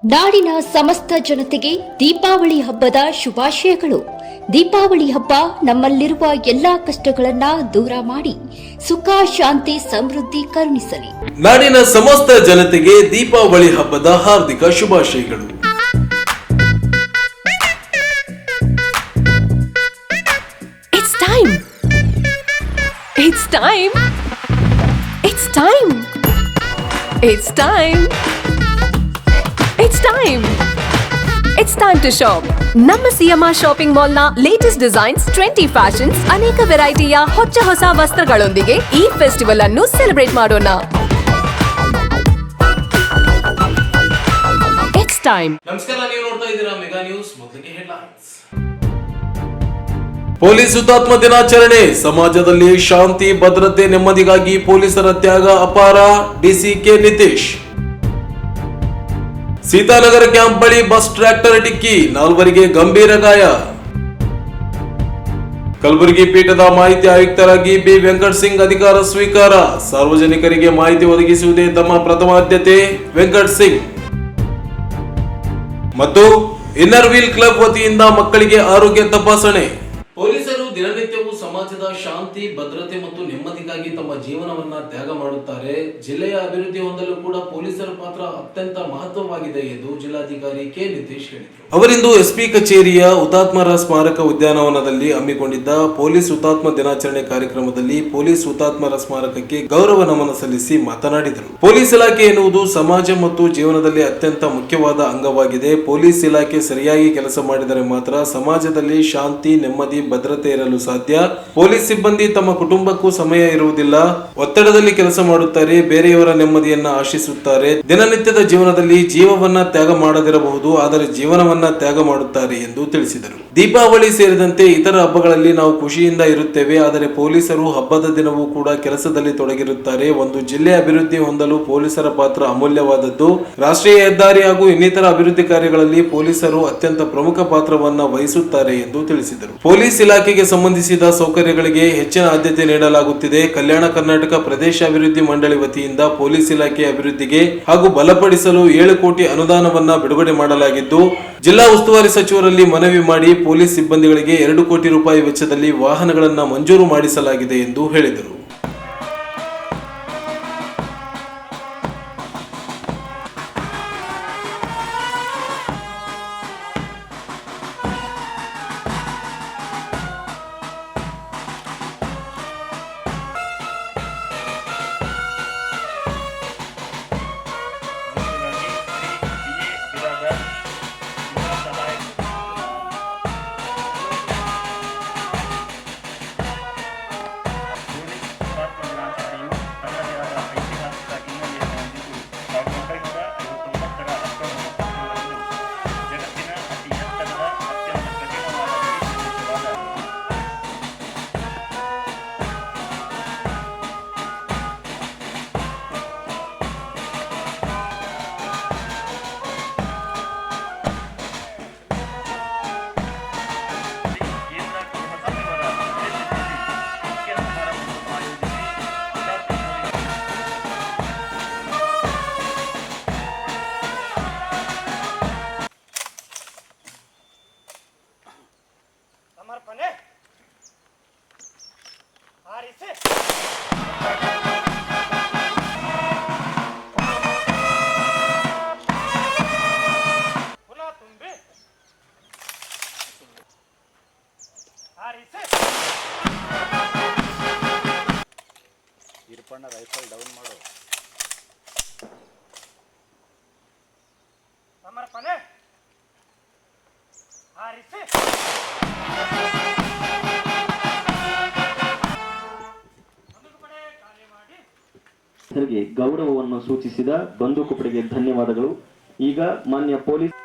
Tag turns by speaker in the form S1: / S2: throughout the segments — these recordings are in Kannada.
S1: ನಾಡಿನ ಸಮಸ್ತ ಜನತೆಗೆ ದೀಪಾವಳಿ ಹಬ್ಬದ ಶುಭಾಶಯಗಳು. ದೀಪಾವಳಿ ಹಬ್ಬ ನಮ್ಮಲ್ಲಿರುವ ಎಲ್ಲಾ ಕಷ್ಟಗಳನ್ನ ದೂರ ಮಾಡಿ ಸುಖ ಶಾಂತಿ ಸಮೃದ್ಧಿ ಕರುಣಿಸಲಿ.
S2: ನಾಡಿನ ಸಮಸ್ತ ಜನತೆಗೆ ದೀಪಾವಳಿ ಹಬ್ಬದ ಹಾರ್ದಿಕ ಶುಭಾಶಯಗಳು.
S3: It's time. It's time. It's time. It's time. It's time. It's time to shop. ನಮ್ಮ ಸಿಎಂಆರ್ ಶಾಪಿಂಗ್ ಮಾಲ್ ನ ಲೇಟೆಸ್ಟ್ ಡಿಸೈನ್ಸ್, ಟ್ರೆಂಡಿ ಫ್ಯಾಷನ್ಸ್, ಅನೇಕ ವೆರೈಟಿಯ ಹೊಸ ವಸ್ತ್ರಗಳೊಂದಿಗೆ ಈ ಫೆಸ್ಟಿವಲ್ ಅನ್ನು ಸೆಲೆಬ್ರೇಟ್ ಮಾಡೋಣ. It's time.
S2: ನಮಸ್ಕಾರ, ನೀವು ನೋಡ್ತಾ ಇದ್ದೀರಾ ಮೆಗಾ ನ್ಯೂಸ್. ಮೊದಲಿಗೆ ಹೆಡ್ಲೈನ್ಸ್. ಪೊಲೀಸ್ ಹುತಾತ್ಮ ದಿನಾಚರಣೆ. ಸಮಾಜದಲ್ಲಿ ಶಾಂತಿ, ಭದ್ರತೆ, ನೆಮ್ಮದಿಗಾಗಿ ಪೊಲೀಸರ ತ್ಯಾಗ ಅಪಾರ. ಡಿಸಿಕೆ ನಿತೀಶ್. ಸೀತಾನಗರ ಕ್ಯಾಂಪ್ ಬಳಿ ಬಸ್ ಟ್ರ್ಯಾಕ್ಟರ್ ಡಿಕ್ಕಿ, 4ವರಿಗೆ ಗಂಭೀರ ಗಾಯ. ಕಲಬುರಗಿ ಪೀಠದ ಮಾಹಿತಿ ಆಯುಕ್ತರಾಗಿ ಬಿ ವೆಂಕಟ ಸಿಂಗ್ ಅಧಿಕಾರ ಸ್ವೀಕಾರ. ಸಾರ್ವಜನಿಕರಿಗೆ ಮಾಹಿತಿ ಒದಗಿಸುವುದೇ ತಮ್ಮ ಪ್ರಥಮ ಆದ್ಯತೆ. ವೆಂಕಟ ಸಿಂಗ್. ಮತ್ತು ಇನ್ನರ್ ವೀಲ್ ಕ್ಲಬ್ ವತಿಯಿಂದ ಮಕ್ಕಳಿಗೆ ಆರೋಗ್ಯ ತಪಾಸಣೆ. ಪೊಲೀಸರು ದಿನನಿತ್ಯವೂ ಸಮಾಜದ ಶಾಂತಿ, ಭದ್ರತೆ ಮತ್ತು ನೆಮ್ಮದಿಗಾಗಿ ತಮ್ಮ ಜೀವನವನ್ನ ತ್ಯಾಗ ಮಾಡುತ್ತಾರೆ. ಜಿಲ್ಲೆಯ ಅಭಿವೃದ್ಧಿ ಹೊಂದಲು ಕೂಡ ಪೊಲೀಸರ ಪಾತ್ರ ಅತ್ಯಂತ ಮಹತ್ವವಾಗಿದೆ ಎಂದು ಜಿಲ್ಲಾಧಿಕಾರಿ ಕೆ ನಿತೀಶ್ ಹೇಳಿದರು. ಅವರಿಂದು ಎಸ್ಪಿ ಕಚೇರಿಯ ಹುತಾತ್ಮರ ಸ್ಮಾರಕ ಉದ್ಯಾನವನದಲ್ಲಿ ಹಮ್ಮಿಕೊಂಡಿದ್ದ ಪೊಲೀಸ್ ಹುತಾತ್ಮ ದಿನಾಚರಣೆ ಕಾರ್ಯಕ್ರಮದಲ್ಲಿ ಪೊಲೀಸ್ ಹುತಾತ್ಮರ ಸ್ಮಾರಕಕ್ಕೆ ಗೌರವ ನಮನ ಸಲ್ಲಿಸಿ ಮಾತನಾಡಿದರು. ಪೊಲೀಸ್ ಇಲಾಖೆ ಎನ್ನುವುದು ಸಮಾಜ ಮತ್ತು ಜೀವನದಲ್ಲಿ ಅತ್ಯಂತ ಮುಖ್ಯವಾದ ಅಂಗವಾಗಿದೆ. ಪೊಲೀಸ್ ಇಲಾಖೆ ಸರಿಯಾಗಿ ಕೆಲಸ ಮಾಡಿದರೆ ಮಾತ್ರ ಸಮಾಜದಲ್ಲಿ ಶಾಂತಿ, ನೆಮ್ಮದಿ, ಭದ್ರತೆ ಇರಲು ಸಾಧ್ಯ. ಪೊಲೀಸ್ ಸಿಬ್ಬಂದಿ ತಮ್ಮ ಕುಟುಂಬಕ್ಕೂ ಸಮಯ ಇರುವುದಿಲ್ಲ. ಒತ್ತಡದಲ್ಲಿ ಕೆಲಸ ಮಾಡುತ್ತಾರೆ, ಬೇರೆಯವರ ನೆಮ್ಮದಿಯನ್ನ ಆಶಿಸುತ್ತಾರೆ. ದಿನನಿತ್ಯದ ಜೀವನದಲ್ಲಿ ಜೀವವನ್ನ ತ್ಯಾಗ ಮಾಡದಿರಬಹುದು, ಆದರೆ ಜೀವನವನ್ನ ತ್ಯಾಗ ಮಾಡುತ್ತಾರೆ ಎಂದು ತಿಳಿಸಿದರು. ದೀಪಾವಳಿ ಸೇರಿದಂತೆ ಇತರ ಹಬ್ಬಗಳಲ್ಲಿ ನಾವು ಖುಷಿಯಿಂದ ಇರುತ್ತೇವೆ, ಆದರೆ ಪೊಲೀಸರು ಹಬ್ಬದ ದಿನವೂ ಕೂಡ ಕೆಲಸದಲ್ಲಿ ತೊಡಗಿರುತ್ತಾರೆ. ಒಂದು ಜಿಲ್ಲೆ ಅಭಿವೃದ್ಧಿ ಹೊಂದಲು ಪೊಲೀಸರ ಪಾತ್ರ ಅಮೂಲ್ಯವಾದದ್ದು. ರಾಷ್ಟ್ರೀಯ ಹೆದ್ದಾರಿ ಹಾಗೂ ಇನ್ನಿತರ ಅಭಿವೃದ್ಧಿ ಕಾರ್ಯಗಳಲ್ಲಿ ಪೊಲೀಸರು ಅತ್ಯಂತ ಪ್ರಮುಖ ಪಾತ್ರವನ್ನ ವಹಿಸುತ್ತಾರೆ ಎಂದು ತಿಳಿಸಿದರು. ಪೊಲೀಸ್ ಇಲಾಖೆಗೆ ಸಂಬಂಧಿಸಿದ ಸೌಕರ್ಯಗಳಿಗೆ ಹೆಚ್ಚಿನ ಆದ್ಯತೆ ನೀಡಲಾಗುತ್ತಿದೆ. ಕಲ್ಯಾಣ ಕರ್ನಾಟಕ ಪ್ರದೇಶ ಅಭಿವೃದ್ಧಿ ಮಂಡಳಿ ವತಿಯಿಂದ ಪೊಲೀಸ್ ಇಲಾಖೆ ಅಭಿವೃದ್ಧಿಗೆ ಹಾಗೂ ಬಲಪಡಿಸಲು 7 ಕೋಟಿ ಅನುದಾನವನ್ನ ಬಿಡುಗಡೆ ಮಾಡಲಾಗಿದ್ದು, ಜಿಲ್ಲಾ ಉಸ್ತುವಾರಿ ಸಚಿವರಲ್ಲಿ ಮನವಿ ಮಾಡಿ ಪೊಲೀಸ್ ಸಿಬ್ಬಂದಿಗಳಿಗೆ 2 ಕೋಟಿ ರೂಪಾಯಿ ವೆಚ್ಚದಲ್ಲಿ ವಾಹನಗಳನ್ನು ಮಂಜೂರು ಮಾಡಿಸಲಾಗಿದೆ ಎಂದು ಹೇಳಿದರು.
S4: ಸಮರ್ಪಣೆ ಆರಿಸಿ ಪುನಃ ತುಂಬಿ ಆರಿಸಿ
S5: ಇರ್ಪಣ್ಣ ರೈಫಲ್ ಡೌನ್ ಮಾಡು.
S4: ಸಮರ್ಪಣೆ ಆರಿಸಿ
S6: ಗೌರವವನ್ನು ಸೂಚಿಸಿದ ಬಂದೂಕುಪಡೆಗೆ ಧನ್ಯವಾದಗಳು. ಈಗ ಮಾನ್ಯ ಪೊಲೀಸ್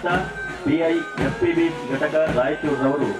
S6: ಶ್ರೀನಿವಾಸ PI FPB ಘಟಕ ರಾಯಚೂರವರು.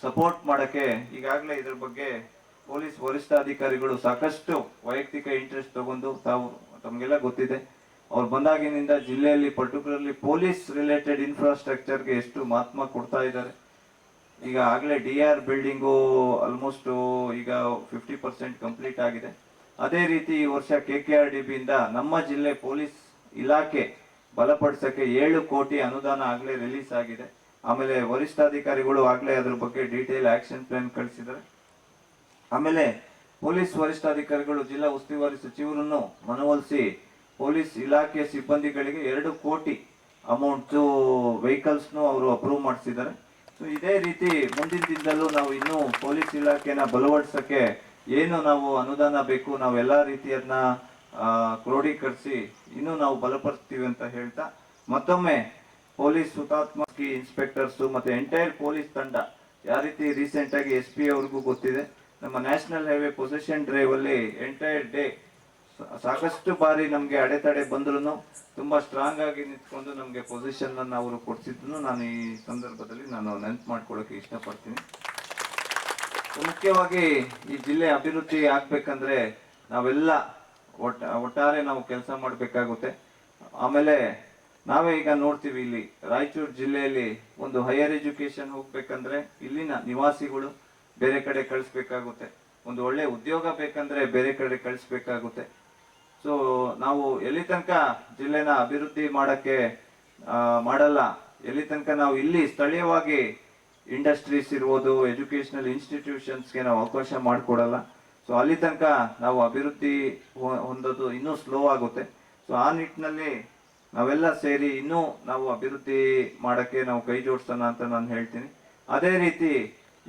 S5: ಸಪೋರ್ಟ್ ಮಾಡಕ್ಕೆ ಈಗಾಗಲೇ ಇದ್ರ ಬಗ್ಗೆ ಪೊಲೀಸ್ ವರಿಷ್ಠಾಧಿಕಾರಿಗಳು ಸಾಕಷ್ಟು ವೈಯಕ್ತಿಕ ಇಂಟ್ರೆಸ್ಟ್ ತಗೊಂಡು ತಮಗೆಲ್ಲ ಗೊತ್ತಿದೆ. ಅವ್ರು ಬಂದಾಗಿನಿಂದ ಜಿಲ್ಲೆಯಲ್ಲಿ ಪರ್ಟಿಕ್ಯುಲರ್ಲಿ ಪೊಲೀಸ್ ರಿಲೇಟೆಡ್ ಇನ್ಫ್ರಾಸ್ಟ್ರಕ್ಚರ್ಗೆ ಎಷ್ಟು ಮಹತ್ವ ಕೊಡ್ತಾ ಇದ್ದಾರೆ. ಈಗ ಆಗಲೇ DR ಬಿಲ್ಡಿಂಗು ಆಲ್ಮೋಸ್ಟ್ ಈಗ 50% ಕಂಪ್ಲೀಟ್ ಆಗಿದೆ. ಅದೇ ರೀತಿ ಈ ವರ್ಷ KKRDB ಇಂದ ನಮ್ಮ ಜಿಲ್ಲೆ ಪೊಲೀಸ್ ಇಲಾಖೆ ಬಲಪಡಿಸಕ್ಕೆ 7 ಕೋಟಿ ಅನುದಾನ ಆಗಲೇ ರಿಲೀಸ್ ಆಗಿದೆ. ಆಮೇಲೆ ವರಿಷ್ಠಾಧಿಕಾರಿಗಳು ಆಗಲೇ ಅದ್ರ ಬಗ್ಗೆ ಡೀಟೇಲ್ ಆಕ್ಷನ್ ಪ್ಲಾನ್ ಕಳಿಸಿದ್ದಾರೆ. ಆಮೇಲೆ ಪೊಲೀಸ್ ವರಿಷ್ಠಾಧಿಕಾರಿಗಳು ಜಿಲ್ಲಾ ಉಸ್ತುವಾರಿ ಸಚಿವರನ್ನು ಮನವೊಲಿಸಿ ಪೊಲೀಸ್ ಇಲಾಖೆ ಸಿಬ್ಬಂದಿಗಳಿಗೆ 2 ಕೋಟಿ ಅಮೌಂಟ್ ವೆಹಿಕಲ್ಸ್ನು ಅವರು ಅಪ್ರೂವ್ ಮಾಡಿಸಿದ್ದಾರೆ. ಸೊ ಇದೇ ರೀತಿ ಮುಂದಿನ ದಿನದಲ್ಲೂ ನಾವು ಇನ್ನೂ ಪೊಲೀಸ್ ಇಲಾಖೆನ ಬಲವಡಿಸಕ್ಕೆ ಏನು ನಾವು ಅನುದಾನ ಬೇಕು ನಾವೆಲ್ಲ ರೀತಿಯನ್ನ ಕ್ರೋಢೀಕರಿಸಿ ಇನ್ನೂ ನಾವು ಬಲಪಡಿಸ್ತೀವಿ ಅಂತ ಹೇಳ್ತಾ ಮತ್ತೊಮ್ಮೆ ಪೊಲೀಸ್ ಹುತಾತ್ಮ ಇನ್ಸ್ಪೆಕ್ಟರ್ಸ್ ಮತ್ತೆ ಎಂಟೈರ್ ಪೊಲೀಸ್ ತಂಡ ಯಾವ ರೀತಿ ರೀಸೆಂಟ್ ಆಗಿ SP ಅವ್ರಿಗೂ ಗೊತ್ತಿದೆ, ನಮ್ಮ ನ್ಯಾಷನಲ್ ಹೈವೇ ಪೊಸಿಷನ್ ಡ್ರೈವ್ ಅಲ್ಲಿ ಎಂಟೈರ್ ಡೇ ಸಾಕಷ್ಟು ಬಾರಿ ನಮ್ಗೆ ಅಡೆತಡೆ ಬಂದ್ರು ತುಂಬಾ ಸ್ಟ್ರಾಂಗ್ ಆಗಿ ನಿಂತ್ಕೊಂಡು ನಮ್ಗೆ ಪೊಸಿಷನ್ ಅನ್ನು ಅವರು ಕೊಡ್ಸಿದ್ರು ನಾನು ಈ ಸಂದರ್ಭದಲ್ಲಿ ನಾನು ನೆನ್ಪು ಮಾಡ್ಕೊಳ್ಳೋಕೆ ಇಷ್ಟಪಡ್ತೀನಿ. ಮುಖ್ಯವಾಗಿ ಈ ಜಿಲ್ಲೆ ಅಭಿವೃದ್ಧಿ ಆಗ್ಬೇಕಂದ್ರೆ ನಾವೆಲ್ಲ ಒಟ್ಟಾರೆ ನಾವು ಕೆಲಸ ಮಾಡಬೇಕಾಗುತ್ತೆ. ಆಮೇಲೆ ನಾವೇ ಈಗ ನೋಡ್ತೀವಿ ಇಲ್ಲಿ ರಾಯಚೂರು ಜಿಲ್ಲೆಯಲ್ಲಿ ಒಂದು ಹೈಯರ್ ಎಜುಕೇಶನ್ ಹೋಗ್ಬೇಕಂದ್ರೆ ಇಲ್ಲಿನ ನಿವಾಸಿಗಳು ಬೇರೆ ಕಡೆ ಕಳಿಸ್ಬೇಕಾಗುತ್ತೆ, ಒಂದು ಒಳ್ಳೆ ಉದ್ಯೋಗ ಬೇಕಂದ್ರೆ ಬೇರೆ ಕಡೆ ಕಳಿಸ್ಬೇಕಾಗುತ್ತೆ. ಸೊ ನಾವು ಎಲ್ಲಿ ತನಕ ಜಿಲ್ಲೆನ ಅಭಿವೃದ್ಧಿ ಮಾಡಲ್ಲ, ಎಲ್ಲಿ ತನಕ ನಾವು ಇಲ್ಲಿ ಸ್ಥಳೀಯವಾಗಿ ಇಂಡಸ್ಟ್ರೀಸ್ ಇರ್ಬೋದು, ಎಜುಕೇಶನಲ್ ಇನ್ಸ್ಟಿಟ್ಯೂಷನ್ಸ್ಗೆ ನಾವು ಅವಕಾಶ ಮಾಡಿಕೊಡಲ್ಲ. ಸೊ ಅಲ್ಲಿ ತನಕ ನಾವು ಅಭಿವೃದ್ಧಿ ಹೊಂದೋದು ಇನ್ನೂ ಸ್ಲೋ ಆಗುತ್ತೆ. ಸೊ ಆ ನಿಟ್ಟಿನಲ್ಲಿ ನಾವೆಲ್ಲ ಸೇರಿ ಇನ್ನೂ ನಾವು ಅಭಿವೃದ್ಧಿ ಮಾಡಕ್ಕೆ ನಾವು ಕೈ ಜೋಡಿಸೋಣ ಅಂತ ನಾನು ಹೇಳ್ತೀನಿ. ಅದೇ ರೀತಿ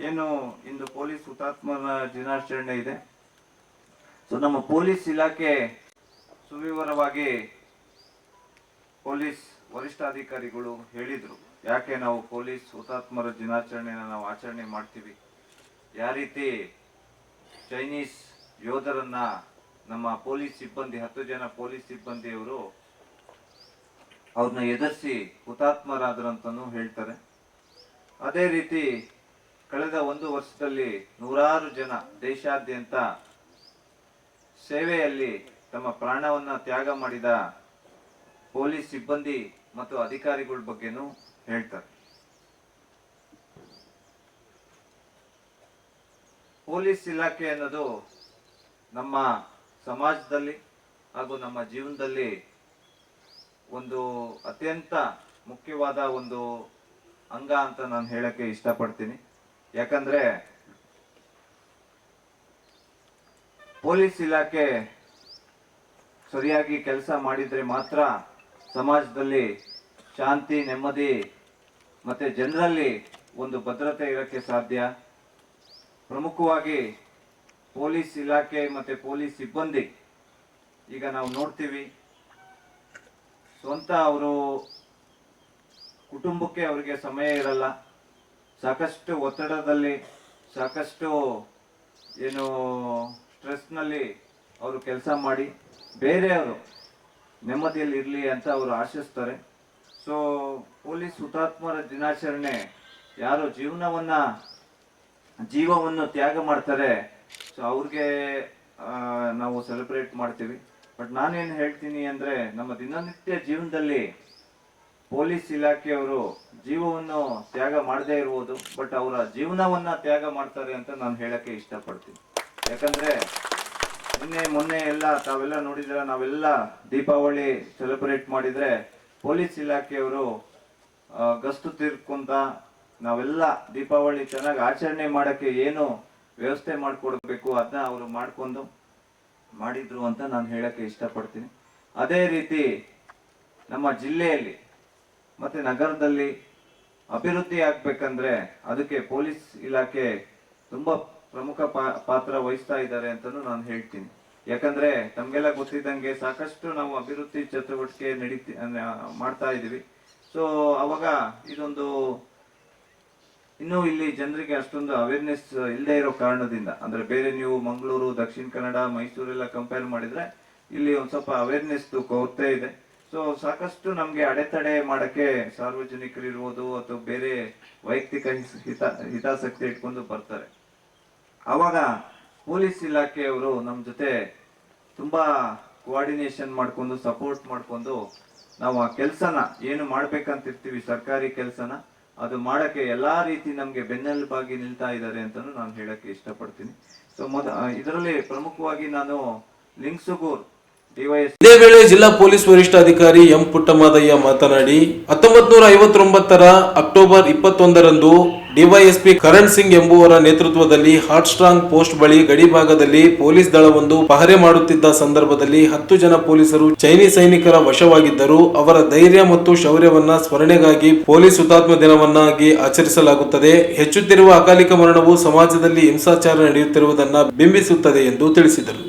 S5: ಏನು ಇಂದು ಪೊಲೀಸ್ ಹುತಾತ್ಮರ ದಿನಾಚರಣೆ ಇದೆ. ಸೊ ನಮ್ಮ ಪೊಲೀಸ್ ಇಲಾಖೆ ಸುವಿವರವಾಗಿ ಪೊಲೀಸ್ ವರಿಷ್ಠಾಧಿಕಾರಿಗಳು ಹೇಳಿದ್ರು ಯಾಕೆ ನಾವು ಪೊಲೀಸ್ ಹುತಾತ್ಮರ ದಿನಾಚರಣೆನ ನಾವು ಆಚರಣೆ ಮಾಡ್ತೀವಿ, ಯಾವ ರೀತಿ ಚೈನೀಸ್ ಯೋಧರನ್ನ ನಮ್ಮ ಪೊಲೀಸ್ ಸಿಬ್ಬಂದಿ 10 ಜನ ಪೊಲೀಸ್ ಸಿಬ್ಬಂದಿಯವರು ಅವ್ರನ್ನ ಎದುರಿಸಿ ಹುತಾತ್ಮರಾದ್ರಂತನೂ ಹೇಳ್ತಾರೆ. ಅದೇ ರೀತಿ ಕಳೆದ 1 ವರ್ಷದಲ್ಲಿ 100 ಜನ ದೇಶಾದ್ಯಂತ ಸೇವೆಯಲ್ಲಿ ತಮ್ಮ ಪ್ರಾಣವನ್ನ ತ್ಯಾಗ ಮಾಡಿದ ಪೊಲೀಸ್ ಸಿಬ್ಬಂದಿ ಮತ್ತು ಅಧಿಕಾರಿಗಳ ಬಗ್ಗೆನೂ ಹೇಳ್ತಾರೆ. ಪೊಲೀಸ್ ಇಲಾಖೆ ಅನ್ನೋದು ನಮ್ಮ ಸಮಾಜದಲ್ಲಿ ಹಾಗೂ ನಮ್ಮ ಜೀವನದಲ್ಲಿ ಒಂದು ಅತ್ಯಂತ ಮುಖ್ಯವಾದ ಒಂದು ಅಂಗ ಅಂತ ನಾನು ಹೇಳಕ್ಕೆ ಇಷ್ಟಪಡ್ತೀನಿ. ಯಾಕಂದ್ರೆ ಪೊಲೀಸ್ ಇಲಾಖೆ ಸರಿಯಾಗಿ ಕೆಲಸ ಮಾಡಿದ್ರೆ ಮಾತ್ರ ಸಮಾಜದಲ್ಲಿ ಶಾಂತಿ, ನೆಮ್ಮದಿ ಮತ್ತೆ ಜನರಲ್ಲಿ ಒಂದು ಭದ್ರತೆ ಇರಕ್ಕೆ ಸಾಧ್ಯ. ಪ್ರಮುಖವಾಗಿ ಪೊಲೀಸ್ ಇಲಾಖೆ ಮತ್ತೆ ಪೊಲೀಸ್ ಸಿಬ್ಬಂದಿ ಈಗ ನಾವು ನೋಡ್ತೀವಿ, ಸ್ವಂತ ಅವರು ಕುಟುಂಬಕ್ಕೆ ಅವರಿಗೆ ಸಮಯ ಇರಲ್ಲ, ಸಾಕಷ್ಟು ಒತ್ತಡದಲ್ಲಿ, ಸಾಕಷ್ಟು ಏನು ಸ್ಟ್ರೆಸ್ನಲ್ಲಿ ಅವರು ಕೆಲಸ ಮಾಡಿ ಬೇರೆಯವರು ನೆಮ್ಮದಿಯಲ್ಲಿ ಇರಲಿ ಅಂತ ಅವರು ಆಶಿಸ್ತಾರೆ. ಸೊ ಪೊಲೀಸ್ ಹುತಾತ್ಮರ ದಿನಾಚರಣೆ ಯಾರು ಜೀವವನ್ನು ತ್ಯಾಗ ಮಾಡ್ತಾರೆ, ಸೊ ಅವ್ರಿಗೆ ನಾವು ಸೆಲೆಬ್ರೇಟ್ ಮಾಡ್ತೀವಿ. ಬಟ್ ನಾನೇನು ಹೇಳ್ತೀನಿ ಅಂದ್ರೆ ನಮ್ಮ ದಿನನಿತ್ಯ ಜೀವನದಲ್ಲಿ ಪೊಲೀಸ್ ಇಲಾಖೆಯವರು ಜೀವವನ್ನು ತ್ಯಾಗ ಮಾಡದೇ ಇರುವುದು, ಬಟ್ ಅವರ ಜೀವನವನ್ನ ತ್ಯಾಗ ಮಾಡ್ತಾರೆ ಅಂತ ನಾನು ಹೇಳಕ್ಕೆ ಇಷ್ಟಪಡ್ತೀನಿ. ಯಾಕಂದ್ರೆ ಮೊನ್ನೆ ಎಲ್ಲ ತಾವೆಲ್ಲ ನೋಡಿದ್ರೆ ನಾವೆಲ್ಲ ದೀಪಾವಳಿ ಸೆಲೆಬ್ರೇಟ್ ಮಾಡಿದ್ರೆ ಪೊಲೀಸ್ ಇಲಾಖೆಯವರು ಗಸ್ತು ತಿರ್ಕೊಂತ ನಾವೆಲ್ಲ ದೀಪಾವಳಿ ಚೆನ್ನಾಗಿ ಆಚರಣೆ ಮಾಡಕ್ಕೆ ಏನು ವ್ಯವಸ್ಥೆ ಮಾಡಿಕೊಡ್ಬೇಕು ಅದನ್ನ ಅವರು ಮಾಡಿದ್ರು ಅಂತ ನಾನು ಹೇಳಕ್ಕೆ ಇಷ್ಟಪಡ್ತೀನಿ. ಅದೇ ರೀತಿ ನಮ್ಮ ಜಿಲ್ಲೆಯಲ್ಲಿ ಮತ್ತೆ ನಗರದಲ್ಲಿ ಅಭಿವೃದ್ಧಿ ಆಗ್ಬೇಕಂದ್ರೆ ಅದಕ್ಕೆ ಪೊಲೀಸ್ ಇಲಾಖೆ ತುಂಬಾ ಪ್ರಮುಖ ಪಾತ್ರ ವಹಿಸ್ತಾ ಇದ್ದಾರೆ ಅಂತಾನು ನಾನು ಹೇಳ್ತೀನಿ. ಯಾಕಂದ್ರೆ ತಮ್ಗೆಲ್ಲ ಗೊತ್ತಿದ್ದಂಗೆ ಸಾಕಷ್ಟು ನಾವು ಅಭಿವೃದ್ಧಿ ಚಟುವಟಿಕೆ ಮಾಡ್ತಾ ಇದೀವಿ. ಸೊ ಅವಾಗ ಇದೊಂದು ಇನ್ನು ಇಲ್ಲಿ ಜನರಿಗೆ ಅಷ್ಟೊಂದು ಅವೇರ್ನೆಸ್ ಇಲ್ಲದೆ ಇರೋ ಕಾರಣದಿಂದ, ಅಂದ್ರೆ ಬೇರೆ ನೀವು ಮಂಗಳೂರು, ದಕ್ಷಿಣ ಕನ್ನಡ, ಮೈಸೂರೆಲ್ಲ ಕಂಪೇರ್ ಮಾಡಿದ್ರೆ ಇಲ್ಲಿ ಒಂದ್ ಸ್ವಲ್ಪ ಅವೇರ್ನೆಸ್ ಕೊರತೆ ಇದೆ. ಸೊ ಸಾಕಷ್ಟು ನಮ್ಗೆ ಅಡೆತಡೆ ಮಾಡಕ್ಕೆ ಸಾರ್ವಜನಿಕರು ಇರ್ಬೋದು ಅಥವಾ ಬೇರೆ ವೈಯಕ್ತಿಕ ಹಿತಾಸಕ್ತಿ ಇಟ್ಕೊಂಡು ಬರ್ತಾರೆ. ಅವಾಗ ಪೊಲೀಸ್ ಇಲಾಖೆಯವರು ನಮ್ಮ ಜೊತೆ ತುಂಬಾ ಕೋಆರ್ಡಿನೇಷನ್ ಮಾಡ್ಕೊಂಡು ಸಪೋರ್ಟ್ ಮಾಡ್ಕೊಂಡು ನಾವು ಆ ಕೆಲಸನ ಏನು ಮಾಡ್ಬೇಕಂತಿರ್ತೀವಿ ಸರ್ಕಾರಿ ಕೆಲಸನ ಅದು ಮಾಡಕ್ಕೆ ಎಲ್ಲಾ ರೀತಿ ನಮ್ಗೆ ಬೆನ್ನೆಲುಬಾಗಿ ನಿಲ್ತಾ ಇದ್ದಾರೆ ಅಂತಾನು ನಾನು ಹೇಳಕ್ಕೆ ಇಷ್ಟಪಡ್ತೀನಿ. ಸೊ ಇದರಲ್ಲಿ ಪ್ರಮುಖವಾಗಿ ನಾನು ಲಿಂಗಸೂಗೂರ್
S2: ಇದೇ ವೇಳೆ ಜಿಲ್ಲಾ ಪೊಲೀಸ್ ವರಿಷ್ಠಾಧಿಕಾರಿ ಎಂ ಪುಟ್ಟಮಾದಯ್ಯ ಮಾತನಾಡಿ 1959 ಅಕ್ಟೋಬರ್ 21ರಂದು ಡಿವೈಎಸ್ಪಿ ಕರಣ್ ಸಿಂಗ್ ಎಂಬುವರ ನೇತೃತ್ವದಲ್ಲಿ ಹಾಟ್ ಸ್ಟ್ರಾಂಗ್ ಪೋಸ್ಟ್ ಬಳಿ ಗಡಿ ಭಾಗದಲ್ಲಿ ಪೊಲೀಸ್ ದಳವೊಂದು ಪಹರೆ ಮಾಡುತ್ತಿದ್ದ ಸಂದರ್ಭದಲ್ಲಿ 10 ಜನ ಪೊಲೀಸರು ಚೈನೀಸ್ ಸೈನಿಕರ ವಶವಾಗಿದ್ದರು. ಅವರ ಧೈರ್ಯ ಮತ್ತು ಶೌರ್ಯವನ್ನ ಸ್ಮರಣೆಗಾಗಿ ಪೊಲೀಸ್ ಹುತಾತ್ಮ ದಿನವನ್ನಾಗಿ ಆಚರಿಸಲಾಗುತ್ತದೆ. ಹೆಚ್ಚುತ್ತಿರುವ ಅಕಾಲಿಕ ಮರಣವು ಸಮಾಜದಲ್ಲಿ ಹಿಂಸಾಚಾರ ನಡೆಯುತ್ತಿರುವುದನ್ನು ಬಿಂಬಿಸುತ್ತದೆ ಎಂದು ತಿಳಿಸಿದರು.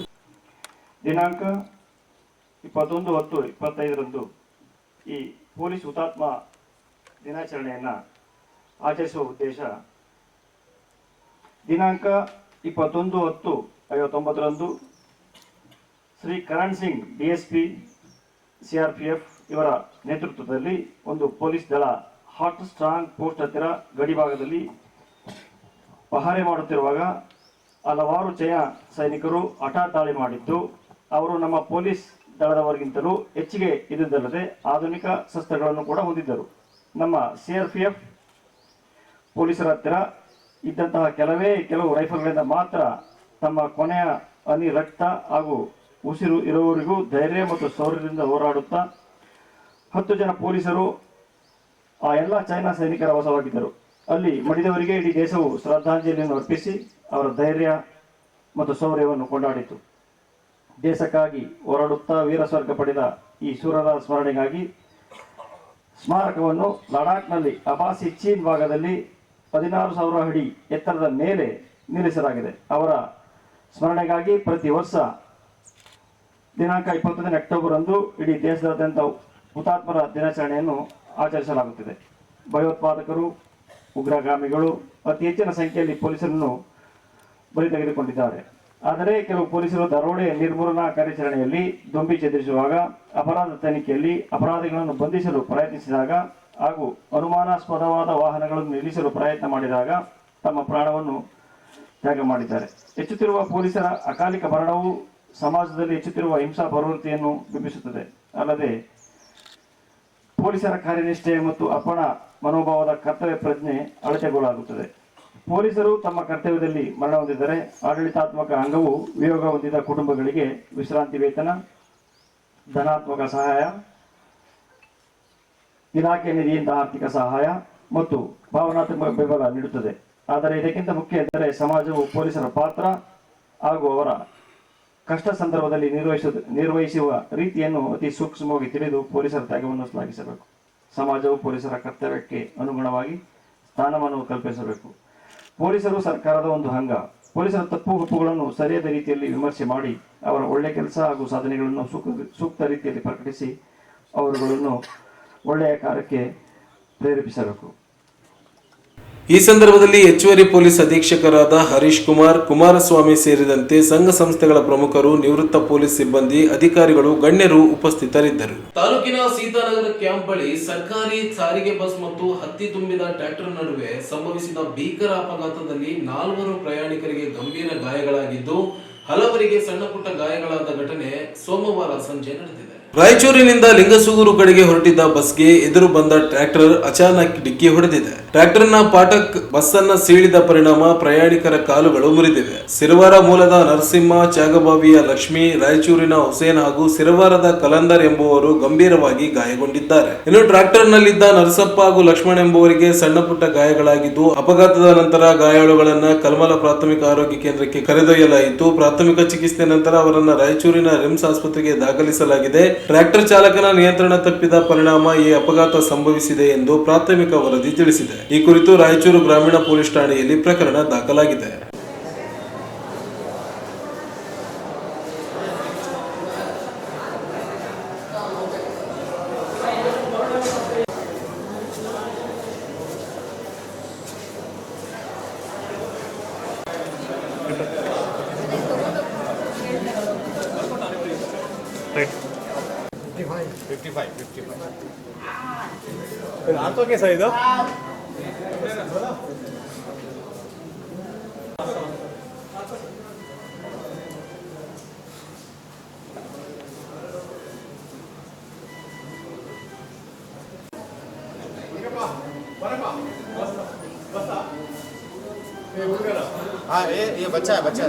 S7: ದಿನಾಂಕ 21/10/25ರಂದು ಈ ಪೊಲೀಸ್ ಹುತಾತ್ಮ ದಿನಾಚರಣೆಯನ್ನು ಆಚರಿಸುವ ಉದ್ದೇಶ, ದಿನಾಂಕ 21/10/59ರಂದು ಶ್ರೀ ಕರಣ್ ಸಿಂಗ್ DSP CRPF ಇವರ ನೇತೃತ್ವದಲ್ಲಿ ಒಂದು ಪೊಲೀಸ್ ದಳ ಹಾಟ್ ಸ್ಟ್ರಾಂಗ್ ಪೋಸ್ಟ್ ಹತ್ತಿರ ಗಡಿ ಭಾಗದಲ್ಲಿ ಪಹರೆ ಮಾಡುತ್ತಿರುವಾಗ ಹಲವಾರು ಚೈನಾ ಸೈನಿಕರು ಹಠಾತ್ ದಾಳಿ ಮಾಡಿದ್ದು, ಅವರು ನಮ್ಮ ಪೊಲೀಸ್ ದಳದವರಿಗಿಂತಲೂ ಹೆಚ್ಚಿಗೆ ಇದ್ದುದಲ್ಲದೆ ಆಧುನಿಕ ಶಸ್ತ್ರಗಳನ್ನು ಕೂಡ ಹೊಂದಿದ್ದರು. ನಮ್ಮ CRPF ಪೊಲೀಸರ ಹತ್ತಿರ ಇದ್ದಂತಹ ಕೆಲವು ರೈಫಲ್ಗಳಿಂದ ಮಾತ್ರ ತಮ್ಮ ಕೊನೆಯ ಹನಿ ರಕ್ತ ಹಾಗೂ ಉಸಿರು ಇರುವವರೆಗೂ ಧೈರ್ಯ ಮತ್ತು ಶೌರ್ಯದಿಂದ ಹೋರಾಡುತ್ತಾ 10 ಜನ ಪೊಲೀಸರು ಆ ಎಲ್ಲ ಚೈನಾ ಸೈನಿಕರ ವಶವಾಗಿದ್ದರು. ಅಲ್ಲಿ ಮಡಿದವರಿಗೆ ಇಡೀ ದೇಶವು ಶ್ರದ್ಧಾಂಜಲಿಯನ್ನು ಅರ್ಪಿಸಿ ಅವರ ಧೈರ್ಯ ಮತ್ತು ಶೌರ್ಯವನ್ನು ಕೊಂಡಾಡಿತು. ದೇಶಕ್ಕಾಗಿ ಹೋರಾಡುತ್ತಾ ವೀರ ಸ್ವರ್ಗ ಪಡೆದ ಈ ಶೂರರ ಸ್ಮರಣೆಗಾಗಿ ಸ್ಮಾರಕವನ್ನು ಲಡಾಖ್ನಲ್ಲಿ ಅಬಾಸಿ ಚೀನ್ ಭಾಗದಲ್ಲಿ 16,000 ಅಡಿ ಎತ್ತರದ ಮೇಲೆ ನಿಲ್ಲಿಸಲಾಗಿದೆ. ಅವರ ಸ್ಮರಣೆಗಾಗಿ ಪ್ರತಿ ವರ್ಷ ದಿನಾಂಕ 21 ಅಕ್ಟೋಬರ್ ಅಂದು ಇಡೀ ದೇಶದಾದ್ಯಂತ ಹುತಾತ್ಮರ ದಿನಾಚರಣೆಯನ್ನು ಆಚರಿಸಲಾಗುತ್ತಿದೆ. ಭಯೋತ್ಪಾದಕರು, ಉಗ್ರಗಾಮಿಗಳು ಅತಿ ಹೆಚ್ಚಿನ ಸಂಖ್ಯೆಯಲ್ಲಿ ಪೊಲೀಸರನ್ನು ಬಲಿ ತೆಗೆದುಕೊಂಡಿದ್ದಾರೆ. ಆದರೆ ಕೆಲವು ಪೊಲೀಸರು ದರೋಡೆ ನಿರ್ಮೂಲನಾ ಕಾರ್ಯಾಚರಣೆಯಲ್ಲಿ ದೊಂಬಿ ಚದುರಿಸುವಾಗ, ಅಪರಾಧ ತನಿಖೆಯಲ್ಲಿ ಅಪರಾಧಿಗಳನ್ನು ಬಂಧಿಸಲು ಪ್ರಯತ್ನಿಸಿದಾಗ ಹಾಗೂ ಅನುಮಾನಾಸ್ಪದವಾದ ವಾಹನಗಳನ್ನು ನಿಲ್ಲಿಸಲು ಪ್ರಯತ್ನ ಮಾಡಿದಾಗ ತಮ್ಮ ಪ್ರಾಣವನ್ನು ತ್ಯಾಗ ಮಾಡಿದ್ದಾರೆ. ಹೆಚ್ಚುತ್ತಿರುವ ಪೊಲೀಸರ ಅಕಾಲಿಕ ಮರಣವು ಸಮಾಜದಲ್ಲಿ ಹೆಚ್ಚುತ್ತಿರುವ ಹಿಂಸಾ ಪ್ರವೃತ್ತಿಯನ್ನು ಬಿಂಬಿಸುತ್ತದೆ. ಅಲ್ಲದೆ ಪೊಲೀಸರ ಕಾರ್ಯನಿಷ್ಠೆ ಮತ್ತು ಅರ್ಪಣಾ ಮನೋಭಾವದ ಕರ್ತವ್ಯ ಪ್ರಜ್ಞೆ ಅಳತೆಗೊಳ್ಳಾಗುತ್ತದೆ. ಪೊಲೀಸರು ತಮ್ಮ ಕರ್ತವ್ಯದಲ್ಲಿ ಮರಣ ಹೊಂದಿದರೆ ಆಡಳಿತಾತ್ಮಕ ಅಂಗವು ವಿಯೋಗ ಹೊಂದಿದ ಕುಟುಂಬಗಳಿಗೆ ವಿಶ್ರಾಂತಿ ವೇತನ, ಧನಾತ್ಮಕ ಸಹಾಯ, ಇಲಾಖೆ ನಿಧಿಯಿಂದ ಆರ್ಥಿಕ ಸಹಾಯ ಮತ್ತು ಭಾವನಾತ್ಮಕ ಬೆಂಬಲ ನೀಡುತ್ತದೆ. ಆದರೆ ಇದಕ್ಕಿಂತ ಮುಖ್ಯ ಎಂದರೆ ಸಮಾಜವು ಪೊಲೀಸರ ಪಾತ್ರ ಹಾಗೂ ಅವರ ಕಷ್ಟ ಸಂದರ್ಭದಲ್ಲಿ ನಿರ್ವಹಿಸುವ ರೀತಿಯನ್ನು ಅತಿ ಸೂಕ್ಷ್ಮವಾಗಿ ತಿಳಿದು ಪೊಲೀಸರ ತ್ಯಾಗವನ್ನು ಶ್ಲಾಘಿಸಬೇಕು. ಸಮಾಜವು ಪೊಲೀಸರ ಕರ್ತವ್ಯಕ್ಕೆ ಅನುಗುಣವಾಗಿ ಸ್ಥಾನಮಾನವನ್ನು ಕಲ್ಪಿಸಬೇಕು. ಪೊಲೀಸರು ಸರ್ಕಾರದ ಒಂದು ಅಂಗ. ಪೊಲೀಸರ ತಪ್ಪು ಒಪ್ಪುಗಳನ್ನು ಸರಿಯಾದ ರೀತಿಯಲ್ಲಿ ವಿಮರ್ಶೆ ಮಾಡಿ ಅವರ ಒಳ್ಳೆ ಕೆಲಸ ಹಾಗೂ ಸಾಧನೆಗಳನ್ನು ಸೂಕ್ತ ರೀತಿಯಲ್ಲಿ ಪ್ರಕಟಿಸಿ ಅವರುಗಳನ್ನು ಒಳ್ಳೆಯ ಕಾರ್ಯಕ್ಕೆ ಪ್ರೇರೇಪಿಸಬೇಕು.
S2: ಈ ಸಂದರ್ಭದಲ್ಲಿ ಹೆಚ್ಚುವರಿ ಪೊಲೀಸ್ ಅಧೀಕ್ಷಕರಾದ ಹರೀಶ್ ಕುಮಾರ್, ಕುಮಾರಸ್ವಾಮಿ ಸೇರಿದಂತೆ ಸಂಘ ಸಂಸ್ಥೆಗಳ ಪ್ರಮುಖರು, ನಿವೃತ್ತ ಪೊಲೀಸ್ ಸಿಬ್ಬಂದಿ, ಅಧಿಕಾರಿಗಳು, ಗಣ್ಯರು ಉಪಸ್ಥಿತರಿದ್ದರು. ತಾಲೂಕಿನ ಸೀತಾನಗರ ಕ್ಯಾಂಪ್ ಬಳಿ ಸರ್ಕಾರಿ ಸಾರಿಗೆ ಬಸ್ ಮತ್ತು ಹತ್ತಿ ತುಂಬಿದ ಟ್ರ್ಯಾಕ್ಟರ್ ನಡುವೆ ಸಂಭವಿಸಿದ ಭೀಕರ ಅಪಘಾತದಲ್ಲಿ 4 ಪ್ರಯಾಣಿಕರಿಗೆ ಗಂಭೀರ ಗಾಯಗಳಾಗಿದ್ದು ಹಲವರಿಗೆ ಸಣ್ಣ ಪುಟ್ಟ ಗಾಯಗಳಾದ ಘಟನೆ ಸೋಮವಾರ ಸಂಜೆ ನಡೆದಿದೆ. ರಾಯಚೂರಿನಿಂದ ಲಿಂಗಸೂಗೂರು ಕಡೆಗೆ ಹೊರಟಿದ್ದ ಬಸ್ಗೆ ಎದುರು ಬಂದ ಟ್ರ್ಯಾಕ್ಟರ್ ಅಚಾನಕ್ ಡಿಕ್ಕಿ ಹೊಡೆದಿದೆ. ಟ್ರ್ಯಾಕ್ಟರ್ನ ಪಾಠಕ್ ಬಸ್ಸನ್ನ ಸೀಳಿದ ಪರಿಣಾಮ ಪ್ರಯಾಣಿಕರ ಕಾಲುಗಳು ಮುರಿದಿವೆ. ಸಿರವಾರ ಮೂಲದ ನರಸಿಂಹ, ಚಾಗಬಾವಿಯ ಲಕ್ಷ್ಮಿ, ರಾಯಚೂರಿನ ಹುಸೇನ್ ಹಾಗೂ ಸಿರವಾರದ ಕಲಂದರ್ ಎಂಬುವರು ಗಂಭೀರವಾಗಿ ಗಾಯಗೊಂಡಿದ್ದಾರೆ. ಇನ್ನು ಟ್ರ್ಯಾಕ್ಟರ್ನಲ್ಲಿದ್ದ ನರಸಪ್ಪ ಹಾಗೂ ಲಕ್ಷ್ಮಣ್ ಎಂಬುವರಿಗೆ ಸಣ್ಣ ಪುಟ್ಟ ಗಾಯಗಳಾಗಿದ್ದು, ಅಪಘಾತದ ನಂತರ ಗಾಯಾಳುಗಳನ್ನ ಕಲ್ಮಲ ಪ್ರಾಥಮಿಕ ಆರೋಗ್ಯ ಕೇಂದ್ರಕ್ಕೆ ಕರೆದೊಯ್ಯಲಾಯಿತು. ಪ್ರಾಥಮಿಕ ಚಿಕಿತ್ಸೆ ನಂತರ ಅವರನ್ನ ರಾಯಚೂರಿನ ರಿಮ್ಸ್ ಆಸ್ಪತ್ರೆಗೆ ದಾಖಲಿಸಲಾಗಿದೆ. ಟ್ರ್ಯಾಕ್ಟರ್ ಚಾಲಕನ ನಿಯಂತ್ರಣ ತಪ್ಪಿದ ಪರಿಣಾಮ ಈ ಅಪಘಾತ ಸಂಭವಿಸಿದೆ ಎಂದು ಪ್ರಾಥಮಿಕ ವರದಿ ತಿಳಿಸಿದೆ. ಈ ಕುರಿತು ರಾಯಚೂರು ಗ್ರಾಮೀಣ ಪೊಲೀಸ್ ಠಾಣೆಯಲ್ಲಿ ಪ್ರಕರಣ ದಾಖಲಾಗಿದೆ.
S4: ಆಟೋ ಕೇಸ ಇದು
S8: हाँ ये बच्चा है बच्चा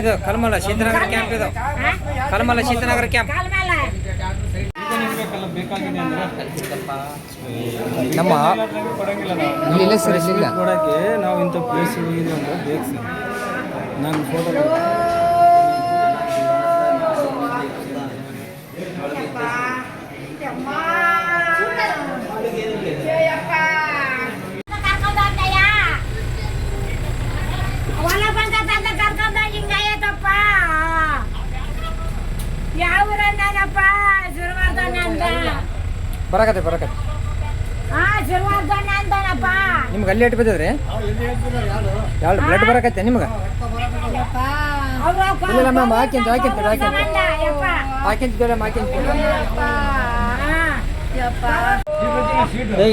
S8: ಇದು ಕಲ್ಮಲ ಶೀತನಗರ ಕ್ಯಾಂಪ್ ಇದು ಕಲ್ಮಲ ಶೀತನಗರ ಕ್ಯಾಂಪ್ ನಮ್ಮ ಇಲ್ಲ ಸರ್ ಇಲ್ಲ
S4: ಕೊಡೋಕ್ಕೆ ನಾವು ಇಂಥ ಪ್ಲೇಸ್ ಹೋಗಿದ್ದೀವಿ ಅಂದ್ರೆ ಬೇಕು ಸರ್ ನಾನು ಫೋಟೋ
S8: ಬರಕತ್ತೆ ನಿಮ್ಗೆ ಅಲ್ಲಿ ಎಟ್ಟು ಬಿದ್ದದ್ರಿ ಎರಡು ಬ್ಲಡ್ ಬರಕತ್ತೆ ನಿಮ್ಗೆ ಇಲ್ಲ ಮ್ಯಾಮ್ ಹಾಕಿಂತ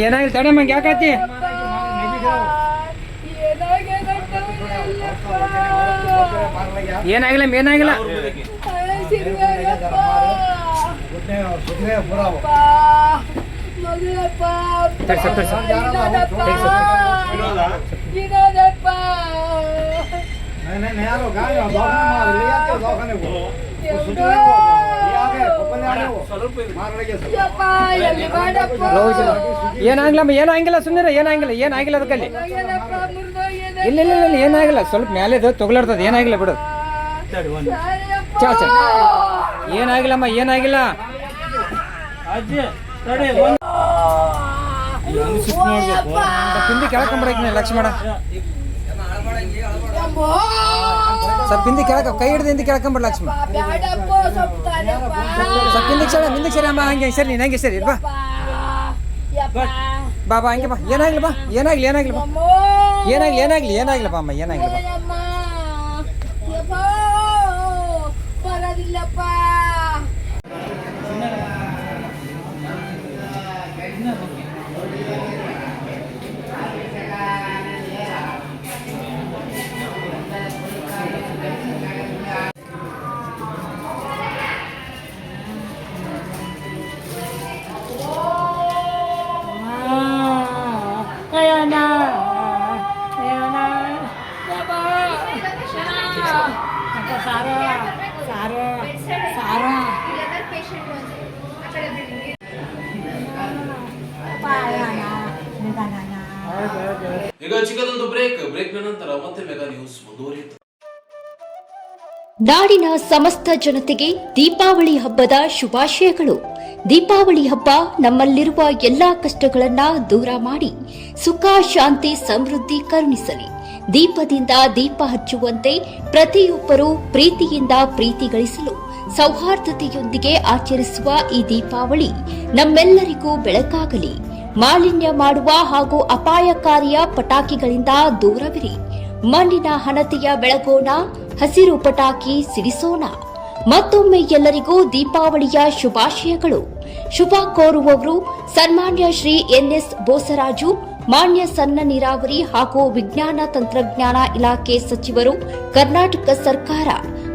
S8: ಏನಾಗಿಲ್ಲ ತಡೆ ಮಂಗೆ ಯಾಕೈತಿ ಏನಾಗಿಲ್ಲ ಏನಾಗಿಲ್ಲ ಸುಮ್ಮನೆ ಏನಾಗಿಲ್ಲ ಅದಕ್ಕಲ್ಲಿ ಇಲ್ಲ ಏನಾಗಿಲ್ಲ ಸ್ವಲ್ಪ ಮೇಲೆ ತೊಗೊಲಾಡ್ತದ ಏನಾಗಿಲ್ಲ ಬಿಡು ಏನಾಗಿಲ್ಲ ಪಿಂದಿ ಕೆಳಕೊಂಬಿಡಕ್ ಲಕ್ಷ್ಮಣ ಸ್ವಲ್ಪ ಹಿಂದಿ ಕೆಳಕ ಕೈ ಹಿಡಿದು ಹಿಂದಿ ಕೆಳಕೊಂಬಿಡ ಲಕ್ಷ್ಮಣ ಸ್ವಲ್ಪ ಹಿಂದಿಗೆ ಸರಿ ಅಮ್ಮ ಹಂಗೆ ಸರಿ ನೀನು ಹಂಗೆ ಸರಿ ಬಾ ಹಂಗೆ ಬಾ ಏನಾಗ್ಲಿ ಬಾ ಅಮ್ಮ ಏನಾಗ್ಲಿ
S2: ಈಗ ಚಿಕ್ಕದೊಂದು ಬ್ರೇಕ್ನ ನಂತರ ಮತ್ತೆ ಮೆಗಾ ನ್ಯೂಸ್ ಮುಂದುವರಿಯುತ್ತದೆ.
S1: ನಾಡಿನ ಸಮಸ್ತ ಜನತೆಗೆ ದೀಪಾವಳಿ ಹಬ್ಬದ ಶುಭಾಶಯಗಳು. ದೀಪಾವಳಿ ಹಬ್ಬ ನಮ್ಮಲ್ಲಿರುವ ಎಲ್ಲಾ ಕಷ್ಟಗಳನ್ನ ದೂರ ಮಾಡಿ ಸುಖ ಶಾಂತಿ ಸಮೃದ್ಧಿ ಕರುಣಿಸಲಿ. ದೀಪದಿಂದ ದೀಪ ಹಚ್ಚುವಂತೆ ಪ್ರತಿಯೊಬ್ಬರೂ ಪ್ರೀತಿಯಿಂದ ಪ್ರೀತಿ ಗಳಿಸಲು ಸೌಹಾರ್ದತೆಯೊಂದಿಗೆ ಆಚರಿಸುವ ಈ ದೀಪಾವಳಿ ನಮ್ಮೆಲ್ಲರಿಗೂ ಬೆಳಕಾಗಲಿ. ಮಾಲಿನ್ಯ ಮಾಡುವ ಹಾಗೂ ಅಪಾಯಕಾರಿಯ ಪಟಾಕಿಗಳಿಂದ ದೂರವಿರಿ. ಮಣ್ಣಿನ ಹಣತೆಯ ಬೆಳಗೋಣ, ಹಸಿರು ಪಟಾಕಿ ಸಿಡಿಸೋಣ. ಮತ್ತೊಮ್ಮೆ ಎಲ್ಲರಿಗೂ ದೀಪಾವಳಿಯ ಶುಭಾಶಯಗಳು. ಶುಭ ಕೋರುವವರು ಸನ್ಮಾನ್ಯ ಶ್ರೀ ಎನ್ಎಸ್ ಬೋಸರಾಜು, ಮಾನ್ಯ ಸಣ್ಣ ನೀರಾವರಿ ಹಾಗೂ ವಿಜ್ಞಾನ ತಂತ್ರಜ್ಞಾನ ಇಲಾಖೆ ಸಚಿವರು, ಕರ್ನಾಟಕ ಸರ್ಕಾರ,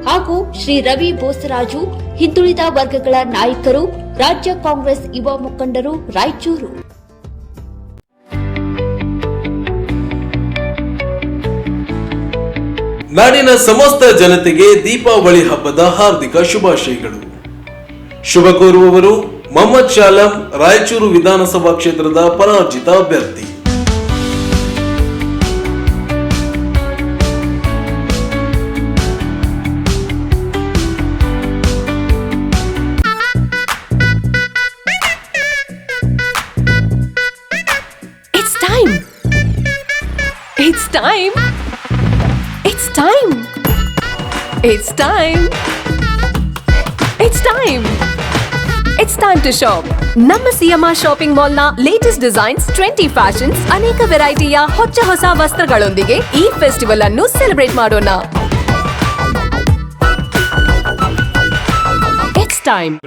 S1: ಹಾಗೂ ಶ್ರೀ ರವಿ ಬೋಸರಾಜು, ಹಿಂದುಳಿದ ವರ್ಗಗಳ ನಾಯಕರು, ರಾಜ್ಯ ಕಾಂಗ್ರೆಸ್ ಯುವ ಮುಖಂಡರು, ರಾಯಚೂರು.
S2: ನಾಡಿನ ಸಮಸ್ತ ಜನತೆಗೆ ದೀಪಾವಳಿ ಹಬ್ಬದ ಹಾರ್ದಿಕ ಶುಭಾಶಯಗಳು. ಶುಭ ಕೋರುವವರು ಮೊಹಮ್ಮದ್ ಶಾಲಂ, ರಾಯಚೂರು ವಿಧಾನಸಭಾ ಕ್ಷೇತ್ರದ ಪರಾಜಿತ ಅಭ್ಯರ್ಥಿ.
S3: It's time to shop. ನಮ್ಮ ಸಿಎಂಆರ್ ಶಾಪಿಂಗ್ ಮಾಲ್ ನ ಲೇಟೆಸ್ಟ್ ಡಿಸೈನ್ಸ್, ಟ್ರೆಂಡಿ ಫ್ಯಾಷನ್ಸ್, ಅನೇಕ ವೆರೈಟಿಯ ಹೊಸ ವಸ್ತ್ರಗಳೊಂದಿಗೆ ಈ ಫೆಸ್ಟಿವಲ್ ಅನ್ನು ಸೆಲೆಬ್ರೇಟ್ ಮಾಡೋಣ.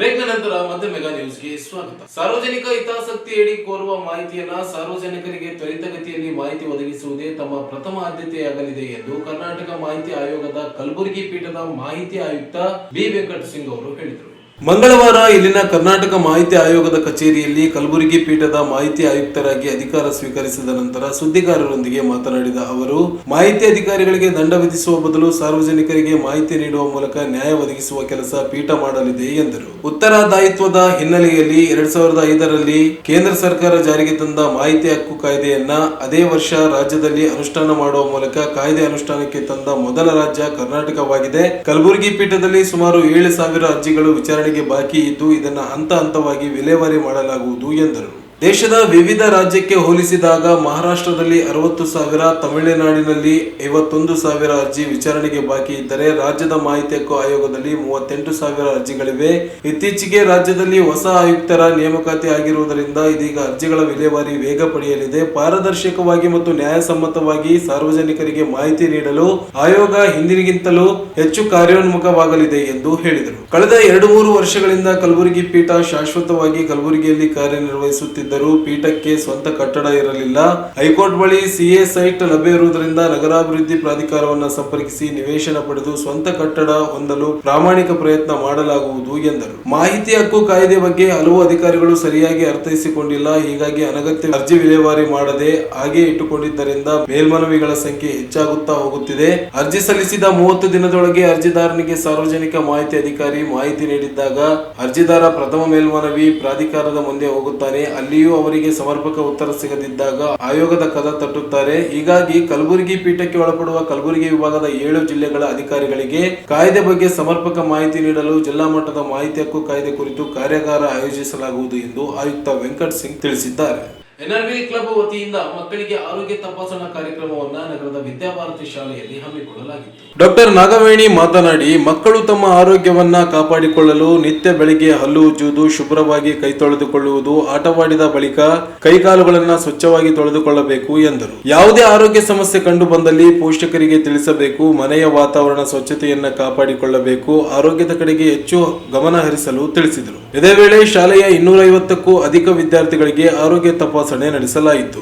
S2: ಬ್ರೇಕ್ನ ನಂತರ ಮತ್ತೆ ಮೆಗಾ ನ್ಯೂಸ್ಗೆ ಸ್ವಾಗತ. ಸಾರ್ವಜನಿಕ ಹಿತಾಸಕ್ತಿಯಡಿ ಕೋರುವ ಮಾಹಿತಿಯನ್ನ ಸಾರ್ವಜನಿಕರಿಗೆ ತ್ವರಿತಗತಿಯಲ್ಲಿ ಮಾಹಿತಿ ಒದಗಿಸುವುದೇ ತಮ್ಮ ಪ್ರಥಮ ಆದ್ಯತೆಯಾಗಲಿದೆ ಎಂದು ಕರ್ನಾಟಕ ಮಾಹಿತಿ ಆಯೋಗದ ಕಲಬುರಗಿ ಪೀಠದ ಮಾಹಿತಿ ಆಯುಕ್ತ ಬಿ ವೆಂಕಟ ಸಿಂಗ್ ಅವರು ಹೇಳಿದರು. ಮಂಗಳವಾರ ಇಲ್ಲಿನ ಕರ್ನಾಟಕ ಮಾಹಿತಿ ಆಯೋಗದ ಕಚೇರಿಯಲ್ಲಿ ಕಲಬುರಗಿ ಪೀಠದ ಮಾಹಿತಿ ಆಯುಕ್ತರಾಗಿ ಅಧಿಕಾರ ಸ್ವೀಕರಿಸಿದ ನಂತರ ಸುದ್ದಿಗಾರರೊಂದಿಗೆ ಮಾತನಾಡಿದ ಅವರು, ಮಾಹಿತಿ ಅಧಿಕಾರಿಗಳಿಗೆ ದಂಡ ವಿಧಿಸುವ ಬದಲು ಸಾರ್ವಜನಿಕರಿಗೆ ಮಾಹಿತಿ ನೀಡುವ ಮೂಲಕ ನ್ಯಾಯ ಒದಗಿಸುವ ಕೆಲಸ ಪೀಠ ಮಾಡಲಿದೆ ಎಂದರು. ಉತ್ತರದಾಯಿತ್ವದ ಹಿನ್ನೆಲೆಯಲ್ಲಿ 2005ರಲ್ಲಿ ಕೇಂದ್ರ ಸರ್ಕಾರ ಜಾರಿಗೆ ತಂದ ಮಾಹಿತಿ ಹಕ್ಕು ಕಾಯ್ದೆಯನ್ನ ಅದೇ ವರ್ಷ ರಾಜ್ಯದಲ್ಲಿ ಅನುಷ್ಠಾನ ಮಾಡುವ ಮೂಲಕ ಕಾಯ್ದೆ ಅನುಷ್ಠಾನಕ್ಕೆ ತಂದ ಮೊದಲ ರಾಜ್ಯ ಕರ್ನಾಟಕವಾಗಿದೆ. ಕಲಬುರಗಿ ಪೀಠದಲ್ಲಿ ಸುಮಾರು 7,000 ಅರ್ಜಿಗಳು ವಿಚಾರಣೆಗೆ ಬಾಕಿ ಇದ್ದು ಇದನ್ನು ಹಂತ ಹಂತವಾಗಿ ವಿಲೇವಾರಿ ಮಾಡಲಾಗುವುದು ಎಂದರು. ದೇಶದ ವಿವಿಧ ರಾಜ್ಯಕ್ಕೆ ಹೋಲಿಸಿದಾಗ ಮಹಾರಾಷ್ಟ್ರದಲ್ಲಿ 60,000, ತಮಿಳುನಾಡಿನಲ್ಲಿ 51,000 ಅರ್ಜಿ ವಿಚಾರಣೆಗೆ ಬಾಕಿ ಇದ್ದರೆ ರಾಜ್ಯದ ಮಾಹಿತಿ ಹಕ್ಕು ಆಯೋಗದಲ್ಲಿ 38,000 ಅರ್ಜಿಗಳಿವೆ. ಇತ್ತೀಚೆಗೆ ರಾಜ್ಯದಲ್ಲಿ ಹೊಸ ಆಯುಕ್ತರ ನೇಮಕಾತಿ ಆಗಿರುವುದರಿಂದ ಇದೀಗ ಅರ್ಜಿಗಳ ವಿಲೇವಾರಿ ವೇಗ ಪಡೆಯಲಿದೆ. ಪಾರದರ್ಶಕವಾಗಿ ಮತ್ತು ನ್ಯಾಯಸಮ್ಮತವಾಗಿ ಸಾರ್ವಜನಿಕರಿಗೆ ಮಾಹಿತಿ ನೀಡಲು ಆಯೋಗ ಹಿಂದಿನಗಿಂತಲೂ ಹೆಚ್ಚು ಕಾರ್ಯೋನ್ಮುಖವಾಗಲಿದೆ ಎಂದು ಹೇಳಿದರು. ಕಳೆದ 2-3 ವರ್ಷಗಳಿಂದ ಕಲಬುರಗಿ ಪೀಠ ಶಾಶ್ವತವಾಗಿ ಕಲಬುರಗಿಯಲ್ಲಿ ಕಾರ್ಯನಿರ್ವಹಿಸುತ್ತಿದೆ. ಪೀಠಕ್ಕೆ ಸ್ವಂತ ಕಟ್ಟಡ ಇರಲಿಲ್ಲ. ಹೈಕೋರ್ಟ್ ಬಳಿ ಸಿಎ ಸೈಟ್ ಲಭ್ಯವಿರುವುದರಿಂದ ನಗರಾಭಿವೃದ್ಧಿ ಪ್ರಾಧಿಕಾರವನ್ನು ಸಂಪರ್ಕಿಸಿ ನಿವೇಶನ ಪಡೆದು ಸ್ವಂತ ಕಟ್ಟಡ ಹೊಂದಲು ಪ್ರಾಮಾಣಿಕ ಪ್ರಯತ್ನ ಮಾಡಲಾಗುವುದು ಎಂದರು. ಮಾಹಿತಿ ಹಕ್ಕು ಕಾಯ್ದೆ ಬಗ್ಗೆ ಹಲವು ಅಧಿಕಾರಿಗಳು ಸರಿಯಾಗಿ ಅರ್ಥೈಸಿಕೊಂಡಿಲ್ಲ. ಹೀಗಾಗಿ ಅನಗತ್ಯ ಅರ್ಜಿ ವಿಲೇವಾರಿ ಮಾಡದೆ ಹಾಗೆ ಇಟ್ಟುಕೊಂಡಿದ್ದರಿಂದ ಮೇಲ್ಮನವಿಗಳ ಸಂಖ್ಯೆ ಹೆಚ್ಚಾಗುತ್ತಾ ಹೋಗುತ್ತಿದೆ. ಅರ್ಜಿ ಸಲ್ಲಿಸಿದ 30 ದಿನದೊಳಗೆ ಅರ್ಜಿದಾರನಿಗೆ ಸಾರ್ವಜನಿಕ ಮಾಹಿತಿ ಅಧಿಕಾರಿ ಮಾಹಿತಿ ನೀಡಿದ್ದಾಗ ಅರ್ಜಿದಾರ ಪ್ರಥಮ ಮೇಲ್ಮನವಿ ಪ್ರಾಧಿಕಾರದ ಮುಂದೆ ಹೋಗುತ್ತಾನೆ. ಅಲ್ಲಿಯೂ ಅವರಿಗೆ ಸಮರ್ಪಕ ಉತ್ತರ ಸಿಗದಿದ್ದಾಗ ಆಯೋಗದ ಕದ ತಟ್ಟುತ್ತಾರೆ. ಹೀಗಾಗಿ ಕಲಬುರಗಿ ಪೀಠಕ್ಕೆ ಒಳಪಡುವ ಕಲಬುರಗಿ ವಿಭಾಗದ 7 ಜಿಲ್ಲೆಗಳ ಅಧಿಕಾರಿಗಳಿಗೆ ಕಾಯ್ದೆ ಬಗ್ಗೆ ಸಮರ್ಪಕ ಮಾಹಿತಿ ನೀಡಲು ಜಿಲ್ಲಾ ಮಟ್ಟದ ಮಾಹಿತಿ ಹಕ್ಕು ಕಾಯ್ದೆ ಕುರಿತು ಕಾರ್ಯಾಗಾರ ಆಯೋಜಿಸಲಾಗುವುದು ಎಂದು ಆಯುಕ್ತ ವೆಂಕಟ್ ಸಿಂಗ್ ತಿಳಿಸಿದ್ದಾರೆ. ಎನ್ಆರ್ವಿ ಕ್ಲಬ್ ವತಿಯಿಂದ ಮಕ್ಕಳಿಗೆ ಆರೋಗ್ಯ ತಪಾಸಣಾ ಕಾರ್ಯಕ್ರಮವನ್ನು ನಗರದ ವಿದ್ಯಾಭಾರತಿ ಶಾಲೆಯಲ್ಲಿ ಹಮ್ಮಿಕೊಳ್ಳಲಾಗಿತ್ತು. ಡಾಕ್ಟರ್ ನಾಗವೇಣಿ ಮಾತನಾಡಿ, ಮಕ್ಕಳು ತಮ್ಮ ಆರೋಗ್ಯವನ್ನ ಕಾಪಾಡಿಕೊಳ್ಳಲು ನಿತ್ಯ ಬೆಳಿಗ್ಗೆ ಹಲ್ಲು ಉಜ್ಜುವುದು, ಶುಭ್ರವಾಗಿ ಕೈ ತೊಳೆದುಕೊಳ್ಳುವುದು, ಆಟವಾಡಿದ ಬಳಿಕ ಕೈಕಾಲುಗಳನ್ನು ಸ್ವಚ್ಛವಾಗಿ ತೊಳೆದುಕೊಳ್ಳಬೇಕು ಎಂದರು. ಯಾವುದೇ ಆರೋಗ್ಯ ಸಮಸ್ಯೆ ಕಂಡು ಬಂದಲ್ಲಿ ಪೋಷಕರಿಗೆ ತಿಳಿಸಬೇಕು. ಮನೆಯ ವಾತಾವರಣ ಸ್ವಚ್ಛತೆಯನ್ನ ಕಾಪಾಡಿಕೊಳ್ಳಬೇಕು. ಆರೋಗ್ಯದ ಕಡೆಗೆ ಹೆಚ್ಚು ಗಮನ ಹರಿಸಲು ತಿಳಿಸಿದರು. ಇದೇ ವೇಳೆ ಶಾಲೆಯ 250ಕ್ಕೂ ಅಧಿಕ ವಿದ್ಯಾರ್ಥಿಗಳಿಗೆ ಆರೋಗ್ಯ ತಪಾಸಣೆ ನಡೆಸಲಾಯಿತು.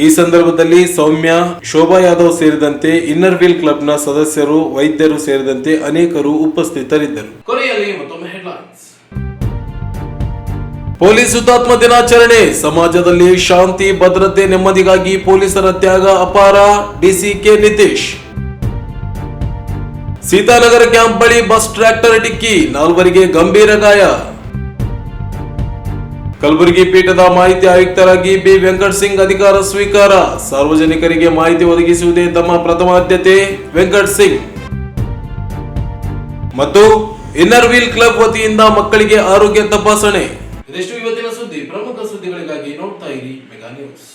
S2: ಈ ಸಂದರ್ಭದಲ್ಲಿ ಸೌಮ್ಯ, ಶೋಭಾ ಯಾದವ್ ಸೇರಿದಂತೆ ಇನ್ನರ್ ವೀಲ್ ಕ್ಲಬ್ನ ಸದಸ್ಯರು, ವೈದ್ಯರು ಸೇರಿದಂತೆ ಅನೇಕರು ಉಪಸ್ಥಿತರಿದ್ದರು. ಕೊನೆಯಲ್ಲಿ ಮತ್ತೊಮ್ಮೆ ಹೆಡ್ಲೈನ್ಸ್. ಪೊಲೀಸ್ ಹುತಾತ್ಮ ದಿನಾಚರಣೆ, ಸಮಾಜದಲ್ಲಿ ಶಾಂತಿ, ಭದ್ರತೆ, ನೆಮ್ಮದಿಗಾಗಿ ಪೊಲೀಸರ ತ್ಯಾಗ ಅಪಾರ, ಡಿಸಿಕೆ ನಿತೀಶ್. ಸೀತಾನಗರ ಕ್ಯಾಂಪ್ ಬಳಿ ಬಸ್ ಟ್ರ್ಯಾಕ್ಟರ್ ಡಿಕ್ಕಿ, 4ವರಿಗೆ ಗಂಭೀರ ಗಾಯ. ಕಲಬುರಗಿ ಪೀಠದ ಮಾಹಿತಿ ಆಯುಕ್ತರಾಗಿ ಬಿ ವೆಂಕಟ್ ಸಿಂಗ್ ಅಧಿಕಾರ ಸ್ವೀಕಾರ, ಸಾರ್ವಜನಿಕರಿಗೆ ಮಾಹಿತಿ ಒದಗಿಸುವುದೇ ತಮ್ಮ ಪ್ರಥಮ ಆದ್ಯತೆ, ವೆಂಕಟ್ ಸಿಂಗ್. ಮತ್ತು ಇನ್ನರ್ ವೀಲ್ ಕ್ಲಬ್ ವತಿಯಿಂದ ಮಕ್ಕಳಿಗೆ ಆರೋಗ್ಯ ತಪಾಸಣೆ. ಇದೆಷ್ಟು ಇವತ್ತಿನ ಸುದ್ದಿ. ಪ್ರಮುಖ ಸುದ್ದಿಗಳಿಗಾಗಿ ನೋಡ್ತಾ ಇರಿ ಮೆಗಾ ನ್ಯೂಸ್.